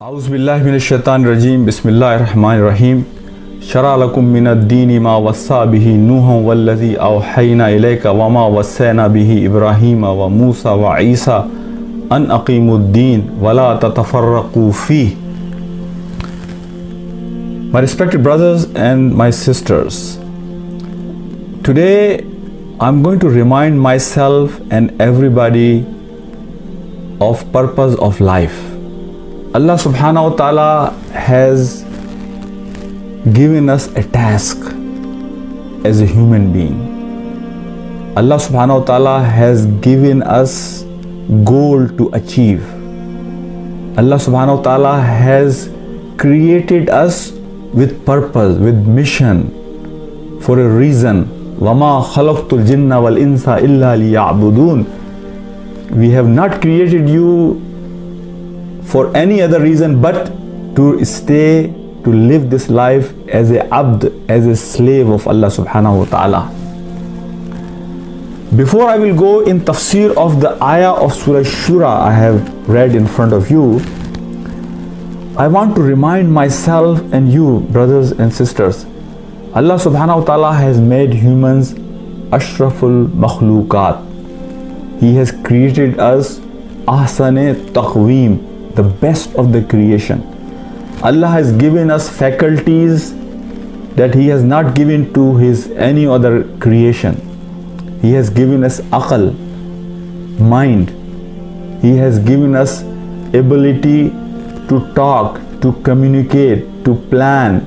औज़ुबिल्लाहिमिनश्शैतानिर्रजीम बिस्मिल्लाहिर्रहमानिर्रहीम शरअ लकुम मिनद्दीनि मा वस्सा बिही नूहन वल्लज़ी औहैना इलैका वमा वस्सैना बिही इब्राहीम व मूसा व ईसा अन अक़ीमुद्दीन वला ततफ़र्रक़ू फ़ीह। My respected brothers and my sisters, today I'm going to remind myself and everybody of purpose of life. Allah subhanahu wa ta'ala has given us a task as a human being. Allah subhanahu wa ta'ala has given us goal to achieve. Allah subhanahu wa ta'ala has created us with purpose, with mission, for a reason. وَمَا خَلَقْتُ الْجِنَّ وَالْإِنسَ إِلَّا لِيَعْبُدُونَ. We have not created you for any other reason but to stay, to live this life as a abd, as a slave of Allah subhanahu wa ta'ala. Before I will go in tafsir of the ayah of Surah Shura I have read in front of you, I want to remind myself and you, brothers and sisters, Allah subhanahu wa ta'ala has made humans ashraful makhluqat. He has created us ahsane taqweem, the best of the creation. Allah has given us faculties that He has not given to His any other creation. He has given us aql, mind. He has given us ability to talk, to communicate, to plan.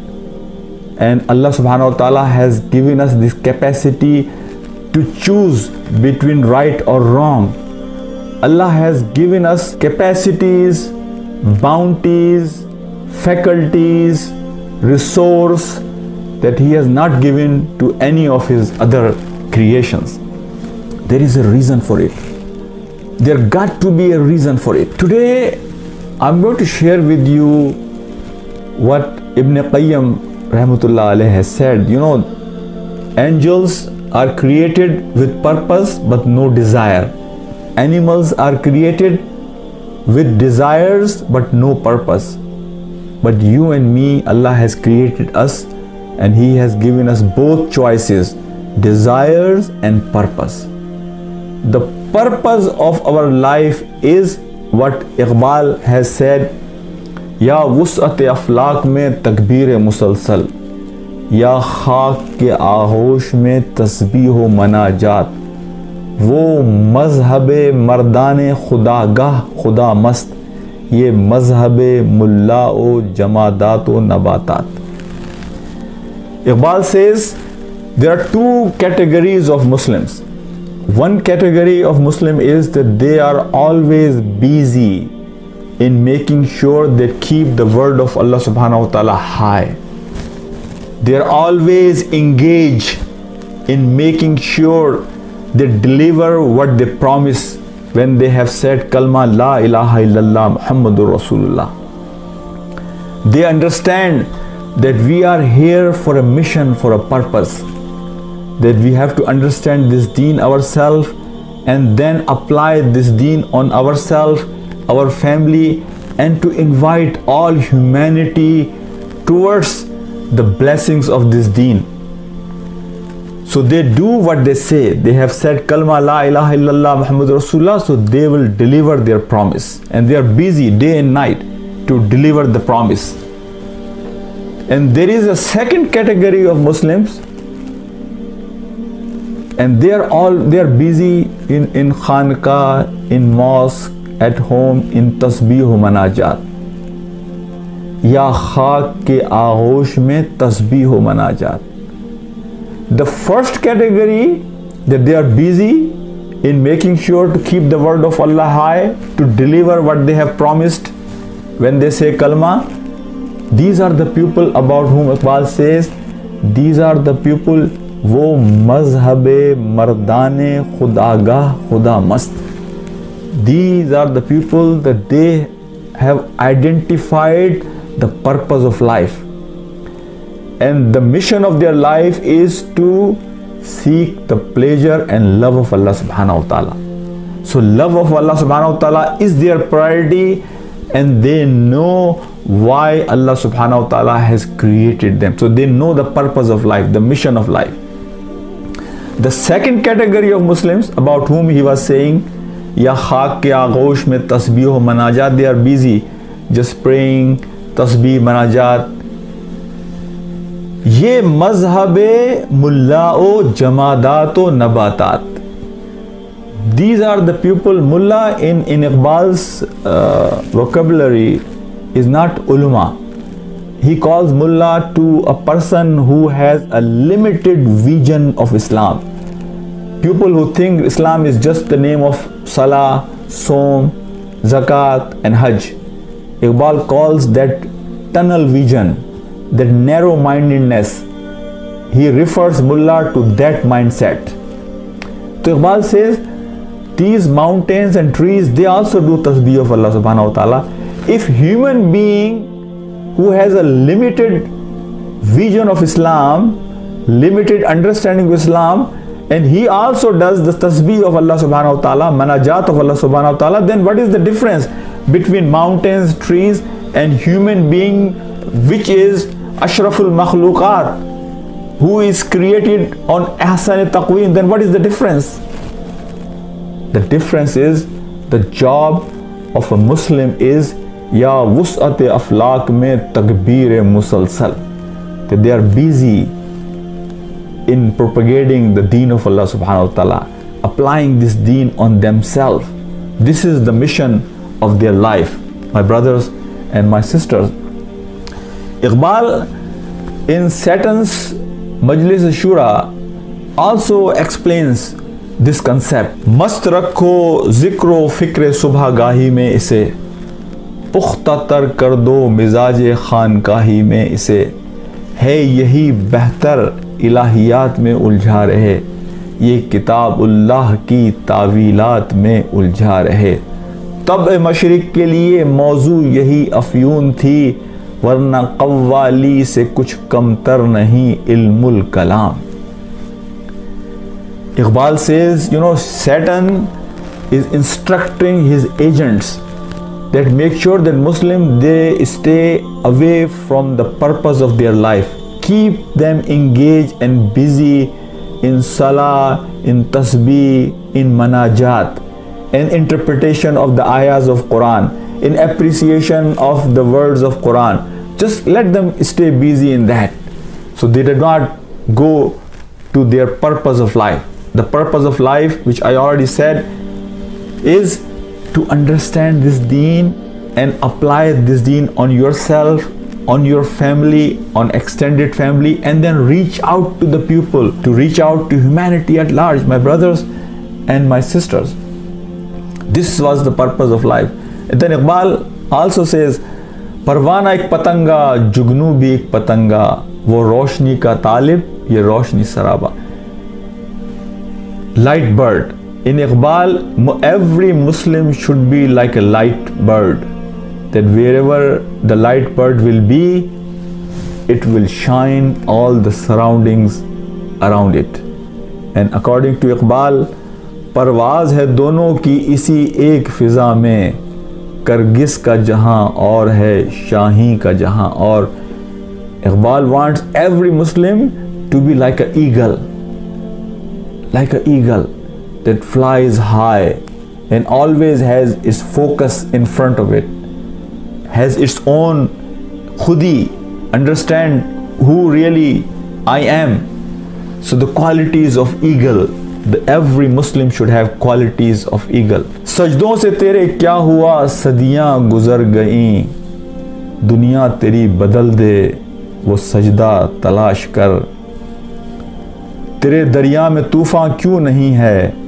And Allah subhanahu wa ta'ala has given us this capacity to choose between right or wrong. Allah has given us capacities, bounties, faculties, resource that He has not given to any of His other creations. There is a reason for it. There got to be a reason for it. Today I'm going to share with you what Ibn Qayyim rahmatullah alayhi has said. You know, angels are created with purpose but no desire. Animals are created with desires but no purpose. But you and me, Allah has created us and He has given us both choices, desires and purpose. The purpose of our life is what Iqbal has said, या वुसअत अफलाक में तकबीर मुसलसल, या खाक के आहोश में तस्बीह हो मनाजात, वो मजहब मर्दान खुदागाह खुदा मस्त, ये मजहब मुल्ला ओ जमादात ओ नबातात. Iqbal says there are two categories of Muslims. One category of Muslim is that they are always busy in making sure they keep the word of Allah subhanahu wa ta'ala high. They are always engaged in making sure they deliver what they promise when they have said kalma la ilaha illallah Muhammadur Rasulullah. They understand that we are here for a mission, for a purpose, that we have to understand this deen ourselves and then apply this deen on ourselves, our family, and to invite all humanity towards the blessings of this deen. So they do what they say. They have said kalma la ilaha illallah Muhammadur Rasulullah, so they will deliver their promise, and they are busy day and night to deliver the promise. And there is a second category of Muslims, and they are busy in khanqa, in mosque, at home, in tasbih o manajat. Ya khak ke aagosh mein tasbih o manajat. The first category, that they are busy in making sure to keep the word of Allah high, to deliver what they have promised when they say kalma. These are the people about whom Iqbal says, these are the people वो मजहब मर्दान खुदागाह खुदा मस्त. These are the people that they have identified the purpose of life, and the mission of their life is to seek the pleasure and love of Allah subhanahu wa ta'ala. So love of Allah subhanahu wa ta'ala is their priority, and they know why Allah subhanahu wa ta'ala has created them. So they know the purpose of life, the mission of life. The second category of Muslims about whom he was saying, Ya khak ke aghosh mein tasbih ho manajat, they are busy just praying, tasbih, manajat. ये मजहब मुल्लाओ जमादातो नबातात. These are the people. Mullah in Iqbal's vocabulary is not ulama. He calls mullah to a person who has a limited vision of Islam. People who think Islam is just the name of Salah, Som, Zakat and Hajj. Iqbal calls that tunnel vision, that narrow-mindedness. He refers mullah to that mindset. So Iqbal says, these mountains and trees, they also do tasbih of Allah subhanahu wa ta'ala. If human being who has a limited vision of Islam, limited understanding of Islam, and he also does the tasbih of Allah subhanahu wa ta'ala, manajat of Allah subhanahu wa ta'ala, then what is the difference between mountains, trees and human being, which is Ashraful Makhluqat, who is created on Ahsan Taqweem? Then what is the difference? The difference is the job of a Muslim is Ya wus'at aflaq mein takbir musalsal, that they are busy in propagating the deen of Allah subhanahu wa ta'ala, applying this deen on themselves. This is the mission of their life, my brothers and my sisters. Iqbal in Satan's Majlis Shura also explains this concept. मस्त रखो ज़िक्रो फ़िक्र सुबह गाही में इसे, पुख्ता तर कर दो मिजाज खानकाही में इसे, है यही बेहतर इलाहियात में उलझा रहे, ये किताबुल्लाह की तावीलात में उलझा रहे. तब मशरिक के लिए मौजू यही अफ़यून थी, वरना कव्वाली से कुछ कमतर नहीं इल्मुल कलाम. Iqbal says, Satan is instructing his agents that make sure that Muslims, they stay away from the purpose of their life. Keep them engaged and busy in salah, in tasbih, in manajat, in interpretation of the ayahs of Quran, in appreciation of the words of Quran. Just let them stay busy in that, so they do not go to their purpose of life. The purpose of life, which I already said, is to understand this deen and apply this deen on yourself, on your family, on extended family, and then reach out to the people, to reach out to humanity at large, my brothers and my sisters. This was the purpose of life. And then Iqbal also says, परवाना एक पतंगा, जुगनू भी एक पतंगा, वो रोशनी का तालिब, ये रोशनी सराबा. Light bird. In Iqbal, every Muslim should be like a light bird, that wherever the light bird will be, it will shine all the surroundings around it. And according to Iqbal, परवाज है दोनों की इसी एक फिजा में, Kyrgyz का जहां और है शाही का जहां और. Iqbal wants every Muslim to be like an eagle, that flies high and always has its focus in front of it, has its own khudi, understand who really I am. So the qualities of eagle, every Muslim should have qualities of eagle. सजदों से तेरे क्या हुआ, सदियां गुजर गईं, दुनिया तेरी बदल दे, वो सजदा तलाश कर. तेरे दरिया में तूफान क्यों नहीं है,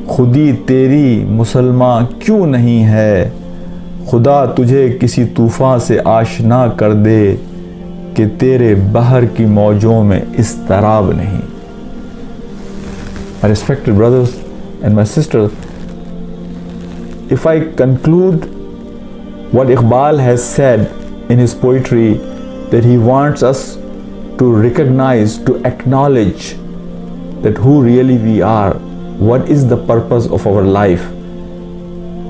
खुदी तेरी मुसलमान क्यों नहीं है, खुदा तुझे किसी तूफान से आशना कर दे, कि तेरे बहर की मौजों में इस्तराब नहीं. My respected brothers and my sisters, if I conclude what Iqbal has said in his poetry, that he wants us to recognize, to acknowledge that who really we are, what is the purpose of our life,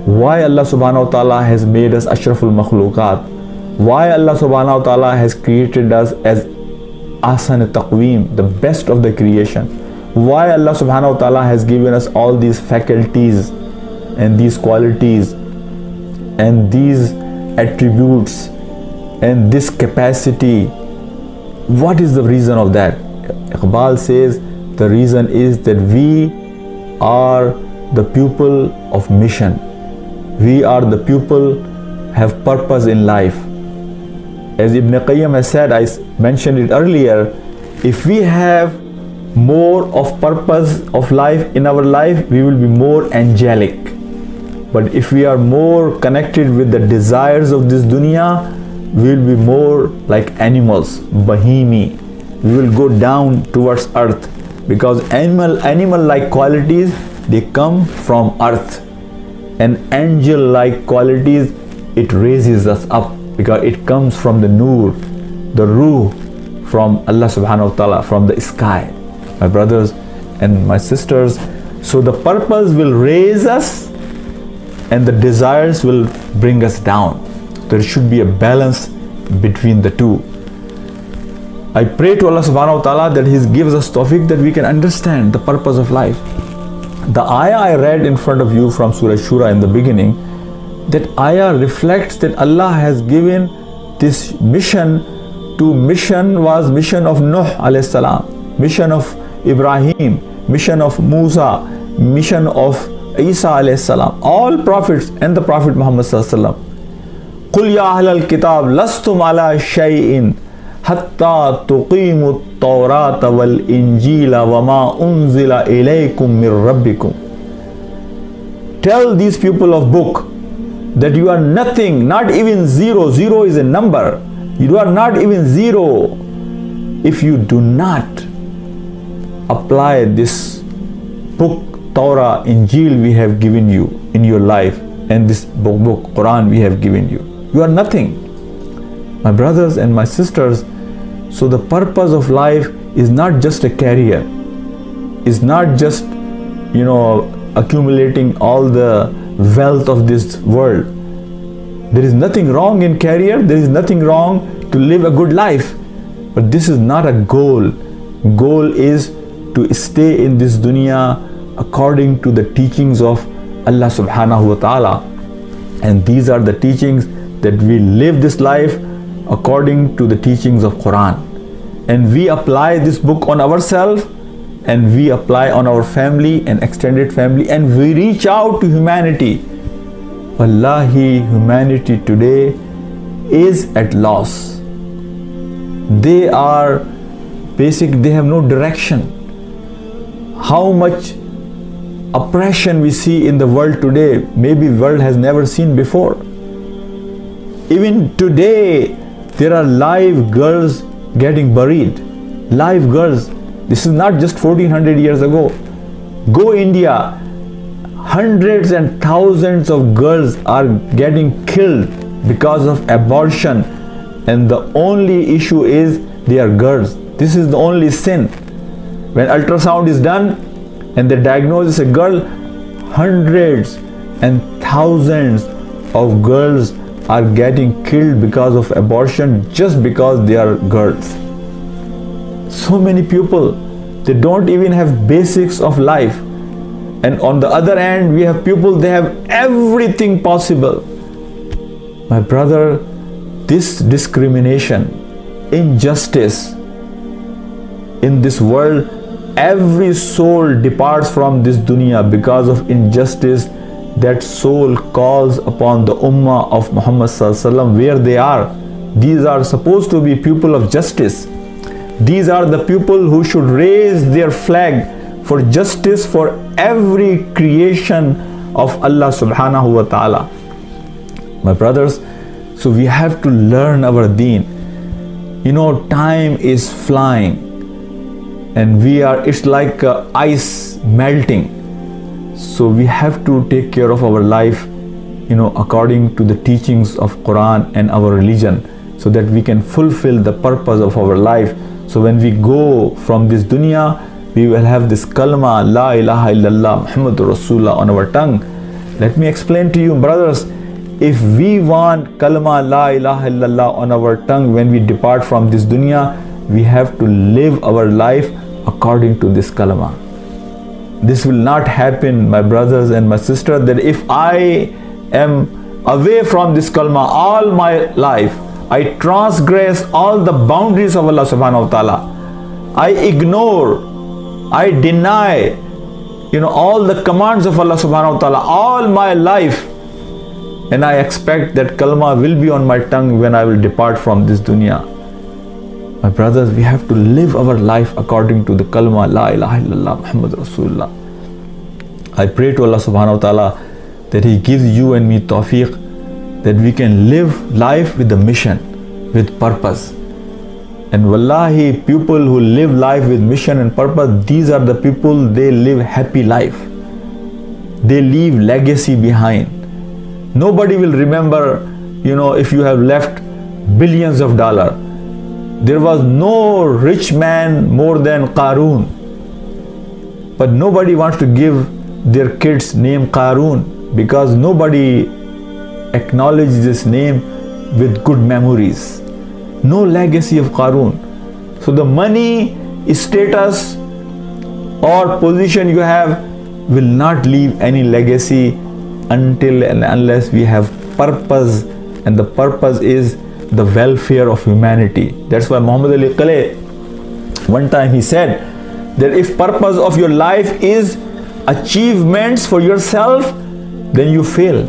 why Allah subhanahu wa ta'ala has made us ashraful makhluqat, why Allah subhanahu wa ta'ala has created us as ahsan taqweem, the best of the creation, why Allah subhanahu wa ta'ala has given us all these faculties and these qualities and these attributes and this capacity. What is the reason of that? Iqbal says the reason is that we are the pupil of mission. We are the pupil have purpose in life. As Ibn Qayyim has said, I mentioned it earlier, if we have more of purpose of life in our life, we will be more angelic. But if we are more connected with the desires of this dunya, we will be more like animals, bahimi. We will go down towards earth, because animal like qualities, they come from earth, and angel like qualities, it raises us up, because it comes from the nur, the ruh from Allah subhanahu wa ta'ala, from the sky. My brothers and my sisters, so the purpose will raise us and the desires will bring us down. There should be a balance between the two. I pray to Allah subhanahu wa ta'ala that He gives us tawfiq that we can understand the purpose of life. The ayah I read in front of you from Surah Shura in the beginning, that ayah reflects that Allah has given this mission was mission of Nuh alayhi salam, mission of Ibrahim, mission of Musa, mission of Isa alayhi salam, all prophets and the Prophet Muhammad sallallahu alaihi wasallam. Qul ya ahlal kitab lastum ala shay'in hatta tuqimu at-taurata wal injila wa ma unzila ilaykum min rabbikum. Tell these people of book that you are nothing, not even zero. Zero is a number. You are not even zero if you do not apply this book, Torah, Injil we have given you in your life, and this book, Quran we have given you. You are nothing. My brothers and my sisters, so the purpose of life is not just a career, is not just, accumulating all the wealth of this world. There is nothing wrong in career, there is nothing wrong to live a good life, but this is not a goal. Goal is to stay in this dunya according to the teachings of Allah subhanahu wa ta'ala, and these are the teachings that we live this life according to the teachings of Quran, and we apply this book on ourselves, and we apply on our family and extended family, and we reach out to humanity. Wallahi, humanity today is at loss. They have no direction. How much oppression we see in the world today, maybe world has never seen before. Even today, there are live girls getting buried. Live girls. This is not just 1400 years ago. Go India. Hundreds and thousands of girls are getting killed because of abortion, and the only issue is they are girls. This is the only sin. When ultrasound is done and they diagnose a girl, hundreds and thousands of girls are getting killed because of abortion just because they are girls. So many people, they don't even have basics of life. And on the other hand, we have people, they have everything possible. My brother, this discrimination, injustice in this world, every soul departs from this dunya because of injustice. That soul calls upon the ummah of Muhammad sallallahu alaihi wasallam where they are. These are supposed to be people of justice. These are the people who should raise their flag for justice for every creation of Allah subhanahu wa ta'ala. My brothers, so we have to learn our deen. Time is flying, and it's like ice melting. So we have to take care of our life, according to the teachings of Quran and our religion, so that we can fulfill the purpose of our life. So when we go from this dunya, we will have this kalma, La ilaha illallah, Muhammadur Rasulullah on our tongue. Let me explain to you, brothers. If we want kalma la ilaha illallah on our tongue when we depart from this dunya, we have to live our life according to this kalma. This will not happen, my brothers and my sisters, that if I am away from this kalma all my life, I transgress all the boundaries of Allah subhanahu wa ta'ala, I ignore, I deny, all the commands of Allah subhanahu wa ta'ala all my life, and I expect that kalma will be on my tongue when I will depart from this dunya. My brothers, we have to live our life according to the kalma la ilaha illallah Muhammad Rasulullah. I pray to Allah subhanahu wa ta'ala that He gives you and me tawfiq, that we can live life with a mission, with purpose. And wallahi, people who live life with mission and purpose, these are the people, they live happy life. They leave legacy behind. Nobody will remember, if you have left billions of dollars. There was no rich man more than Qarun. But nobody wants to give their kids name Qarun, because nobody acknowledges this name with good memories. No legacy of Qarun. So the money, status or position you have will not leave any legacy until and unless we have purpose, and the purpose is the welfare of humanity. That's why Muhammad Ali Kale, one time he said that if purpose of your life is achievements for yourself, then you fail.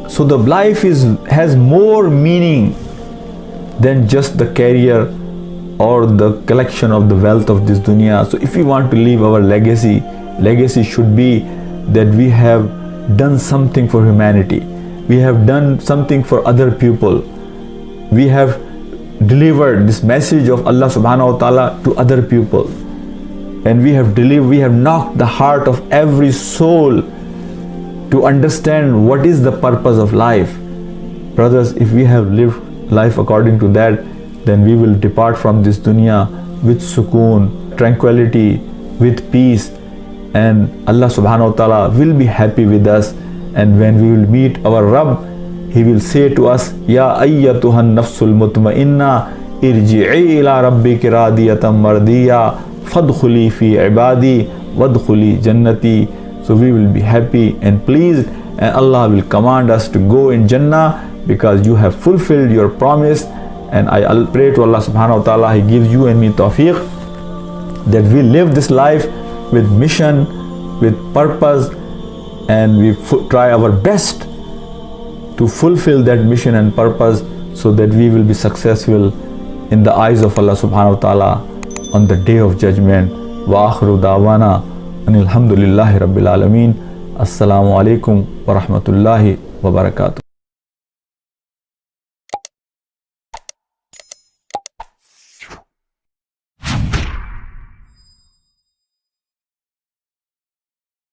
So the life has more meaning than just the career or the collection of the wealth of this dunya. So if we want to leave our legacy should be that we have done something for humanity. We have done something for other people. We have delivered this message of Allah subhanahu wa ta'ala to other people. And we have knocked the heart of every soul to understand what is the purpose of life. Brothers, if we have lived life according to that, then we will depart from this dunya with sukoon, tranquility, with peace, and Allah subhanahu wa ta'ala will be happy with us. And when we will meet our Rabb, He will say to us, Ya ayyatuhan nafsul mutma'inna irji'i ila rabbiki radiyatan mardiya fadkhuli fi ibadi wadkhuli jannati. So we will be happy and pleased, and Allah will command us to go in Jannah because you have fulfilled your promise. And I pray to Allah subhanahu wa ta'ala, He gives you and me tawfiq, that we live this life with mission, with purpose, and we try our best to fulfill that mission and purpose, so that we will be successful in the eyes of Allah subhanahu wa ta'ala on the day of judgment. Wa akhiru da'wana anil hamdulillahi rabbil alameen. Assalamu alaikum wa rahmatullahi wa barakatuh.